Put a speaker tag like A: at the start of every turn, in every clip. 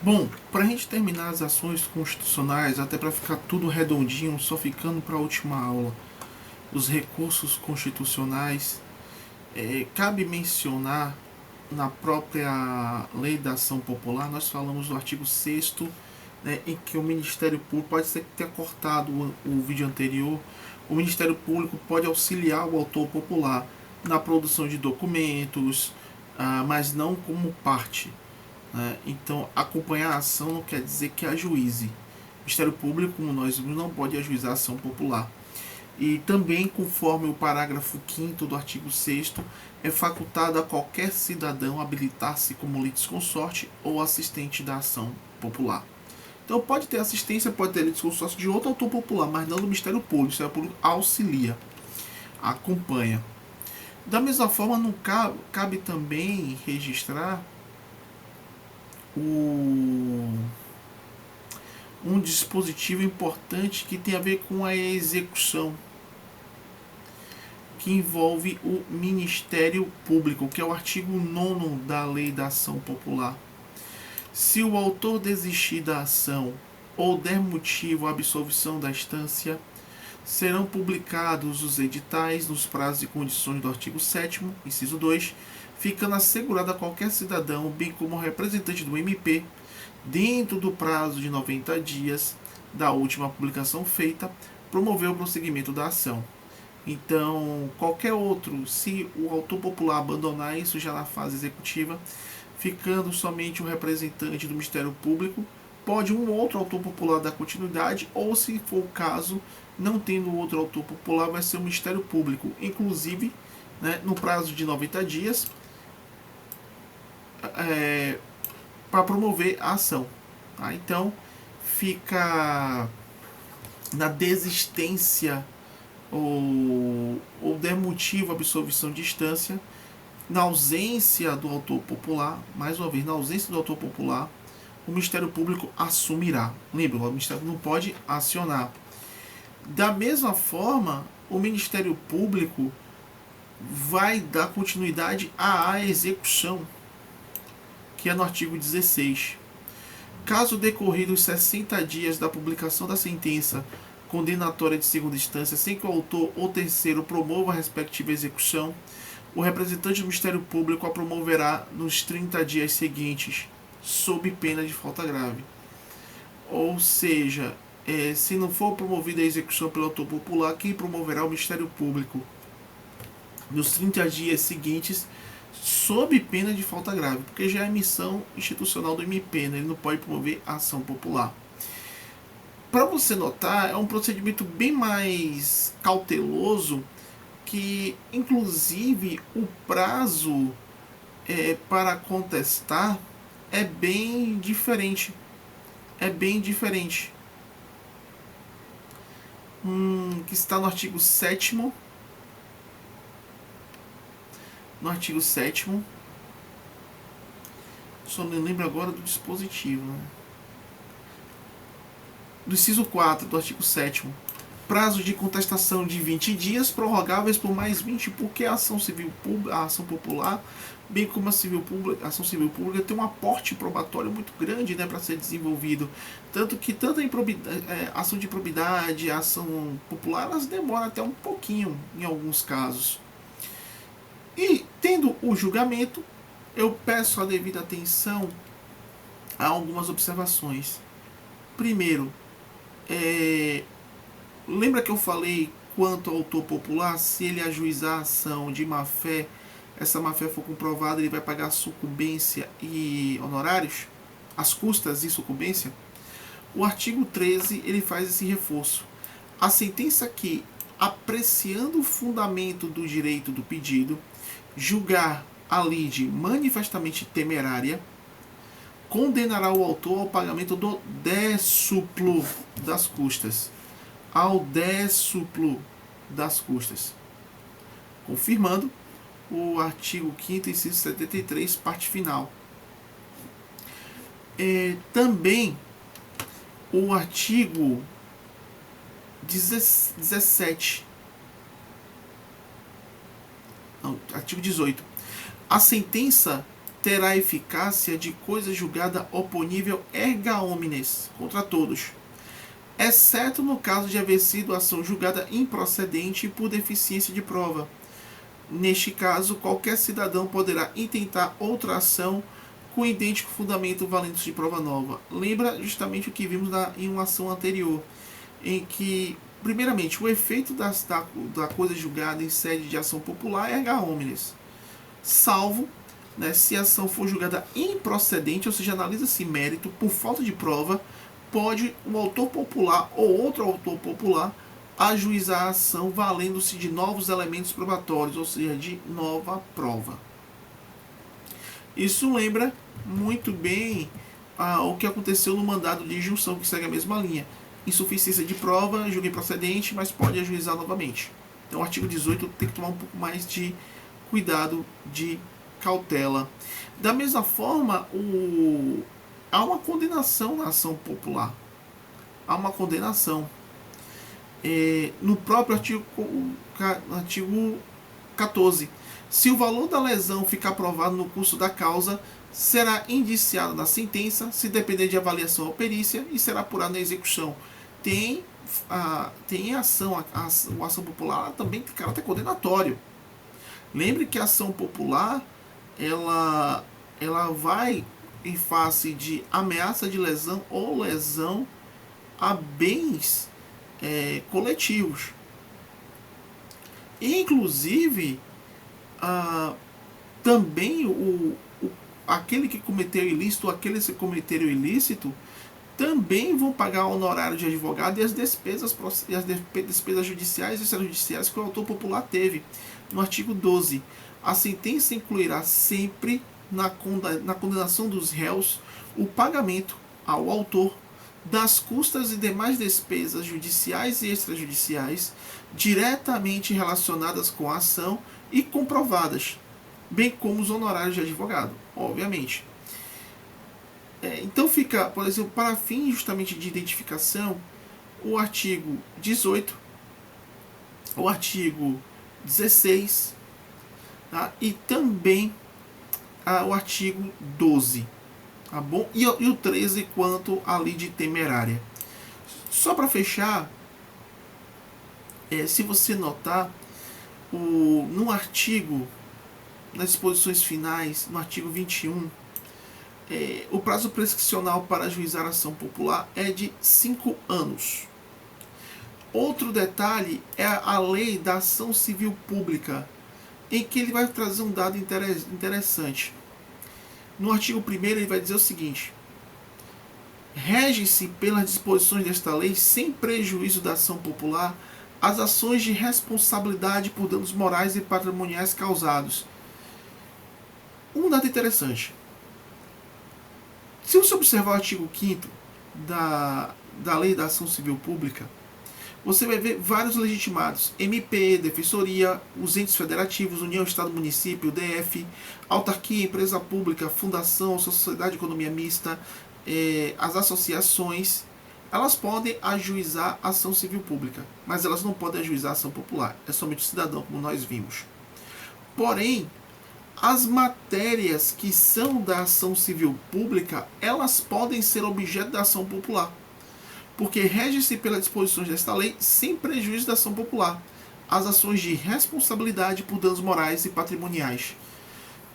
A: Bom, para a gente terminar as ações constitucionais, até para ficar tudo redondinho, só ficando para a última aula, os recursos constitucionais, cabe mencionar na própria lei da ação popular, nós falamos do artigo 6º, né, em que o Ministério Público, pode ser que tenha cortado o vídeo anterior, o Ministério Público pode auxiliar o autor popular na produção de documentos, mas não como parte. Né? Então, acompanhar a ação não quer dizer que ajuize. O Ministério Público, como nós vimos, não pode ajuizar a ação popular. E também, conforme o parágrafo 5º do artigo 6º, é facultado a qualquer cidadão habilitar-se como litisconsorte ou assistente da ação popular. Então pode ter assistência, pode ter litisconsorte de outro autor popular, mas não do Ministério Público. O Ministério Público auxilia, acompanha. Da mesma forma, não cabe também registrar um dispositivo importante que tem a ver com a execução, que envolve o Ministério Público, que é o artigo 9º da Lei da Ação Popular. Se o autor desistir da ação ou der motivo à absolvição da instância, serão publicados os editais nos prazos e condições do artigo 7º, inciso 2, ficando assegurado a qualquer cidadão, bem como representante do MP, dentro do prazo de 90 dias da última publicação feita, promover o prosseguimento da ação. Então, qualquer outro, se o autor popular abandonar isso já na fase executiva, ficando somente o representante do Ministério Público, pode um outro autor popular dar continuidade, ou se for o caso, não tendo outro autor popular, vai ser o Ministério Público, inclusive, né, no prazo de 90 dias, para promover a ação. Tá? Então, fica na desistência ou der motivo à absolvição de instância, na ausência do autor popular, mais uma vez, na ausência do autor popular, o Ministério Público assumirá. Lembra, o Ministério não pode acionar. Da mesma forma, o Ministério Público vai dar continuidade à execução, que é no artigo 16. Caso decorridos 60 dias da publicação da sentença condenatória de segunda instância, sem que o autor ou terceiro promova a respectiva execução, o representante do Ministério Público a promoverá nos 30 dias seguintes, sob pena de falta grave. Ou seja, se não for promovida a execução pelo autor popular, quem promoverá o Ministério Público nos 30 dias seguintes, sob pena de falta grave, porque já é missão institucional do MP, né? Ele não pode promover ação popular. Para você notar, é um procedimento bem mais cauteloso, que inclusive o prazo para contestar é bem diferente. É bem diferente. Que está no artigo 7º. No artigo 7º. Só não lembro agora do dispositivo. Né? Do inciso 4 do artigo 7º. Prazo de contestação de 20 dias, prorrogáveis por mais 20, porque a ação civil pública, a ação popular, bem como a ação civil pública, tem um aporte probatório muito grande, né, para ser desenvolvido. Tanto que tanto a ação de improbidade, a ação popular, elas demoram até um pouquinho em alguns casos. E, tendo o julgamento, eu peço a devida atenção a algumas observações. Primeiro, lembra que eu falei quanto ao autor popular, se ele ajuizar a ação de má-fé, essa má-fé for comprovada, ele vai pagar sucumbência e honorários? As custas e sucumbência? O artigo 13 ele faz esse reforço. A sentença que, apreciando o fundamento do direito do pedido, julgar a lide manifestamente temerária, condenará o autor ao pagamento do décuplo das custas. Ao décuplo das custas. Confirmando o artigo 5º, inciso 73, parte final. Também o artigo 17. Não, artigo 18. A sentença terá eficácia de coisa julgada oponível erga omnes contra todos, exceto no caso de haver sido ação julgada improcedente por deficiência de prova. Neste caso, qualquer cidadão poderá intentar outra ação com idêntico fundamento valendo de prova nova. Lembra justamente o que vimos em uma ação anterior, em que, primeiramente, o efeito da coisa julgada em sede de ação popular é erga omnes, salvo, né, se a ação for julgada improcedente, ou seja, analisa-se mérito por falta de prova, pode um autor popular ou outro autor popular ajuizar a ação valendo-se de novos elementos probatórios, ou seja, de nova prova. Isso lembra muito bem o que aconteceu no mandado de injunção, que segue a mesma linha. Insuficiência de prova, julga improcedente, mas pode ajuizar novamente. Então, o artigo 18 tem que tomar um pouco mais de cuidado, de cautela. Da mesma forma, há uma condenação na ação popular. Há uma condenação. No próprio artigo 14. Se o valor da lesão ficar provado no curso da causa, será indiciado na sentença, se depender de avaliação ou perícia, e será apurado na execução. Tem a ação popular também tem caráter condenatório. Lembre que a ação popular ela vai em face de ameaça de lesão ou lesão a bens coletivos. Inclusive, também aquele que cometeu ilícito, aqueles que cometeram ilícito, também vão pagar o honorário de advogado e as despesas judiciais e extrajudiciais que o autor popular teve. No artigo 12, a sentença incluirá sempre na condenação dos réus o pagamento ao autor das custas e demais despesas judiciais e extrajudiciais diretamente relacionadas com a ação e comprovadas, bem como os honorários de advogado, obviamente. Então fica, por exemplo, para fim justamente de identificação, o artigo 18, o artigo 16, tá? E também o artigo 12. Tá bom? E o 13 quanto à lide temerária. Só para fechar, se você notar, no artigo, nas disposições finais, no artigo 21, o prazo prescricional para ajuizar a ação popular é de 5 anos. Outro detalhe é a lei da ação civil pública, em que ele vai trazer um dado interessante. No artigo 1º ele vai dizer o seguinte: rege-se pelas disposições desta lei, sem prejuízo da ação popular, as ações de responsabilidade por danos morais e patrimoniais causados. Um dado interessante. Se você observar o artigo 5º da lei da ação civil pública, você vai ver vários legitimados: MP, Defensoria, os entes federativos, União, Estado, Município, DF, autarquia, empresa pública, fundação, sociedade de economia mista, as associações. Elas podem ajuizar ação civil pública, mas elas não podem ajuizar ação popular. É somente o cidadão, como nós vimos. Porém, as matérias que são da ação civil pública, elas podem ser objeto da ação popular, porque rege-se pelas disposições desta lei, sem prejuízo da ação popular, as ações de responsabilidade por danos morais e patrimoniais.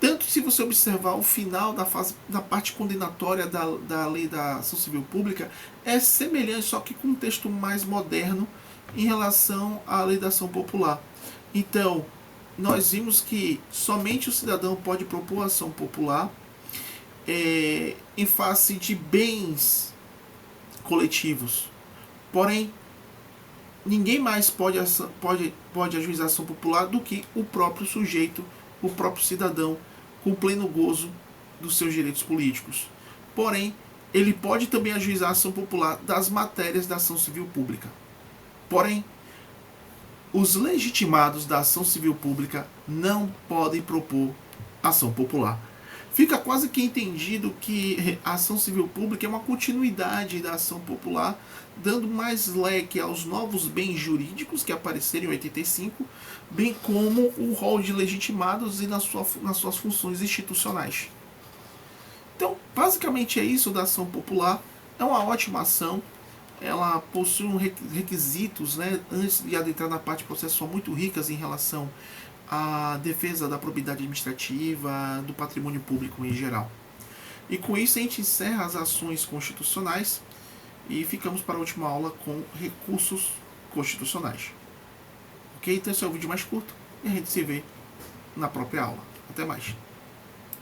A: Tanto se você observar o final da parte condenatória da lei da ação civil pública, é semelhante, só que com um texto mais moderno em relação à lei da ação popular. Então, nós vimos que somente o cidadão pode propor ação popular em face de bens coletivos. Porém, ninguém mais pode ajuizar ação popular do que o próprio sujeito, o próprio cidadão, com pleno gozo dos seus direitos políticos. Porém, ele pode também ajuizar ação popular das matérias da ação civil pública. Porém, os legitimados da ação civil pública não podem propor ação popular. Fica quase que entendido que a ação civil pública é uma continuidade da ação popular, dando mais leque aos novos bens jurídicos que apareceram em 85, bem como o rol de legitimados e nas suas funções institucionais. Então, basicamente é isso da ação popular. É uma ótima ação. Ela possui requisitos, né, antes de adentrar na parte processual, muito ricas em relação à defesa da probidade administrativa, do patrimônio público em geral. E com isso a gente encerra as ações constitucionais e ficamos para a última aula com recursos constitucionais. Ok? Então esse é o vídeo mais curto e a gente se vê na própria aula. Até mais.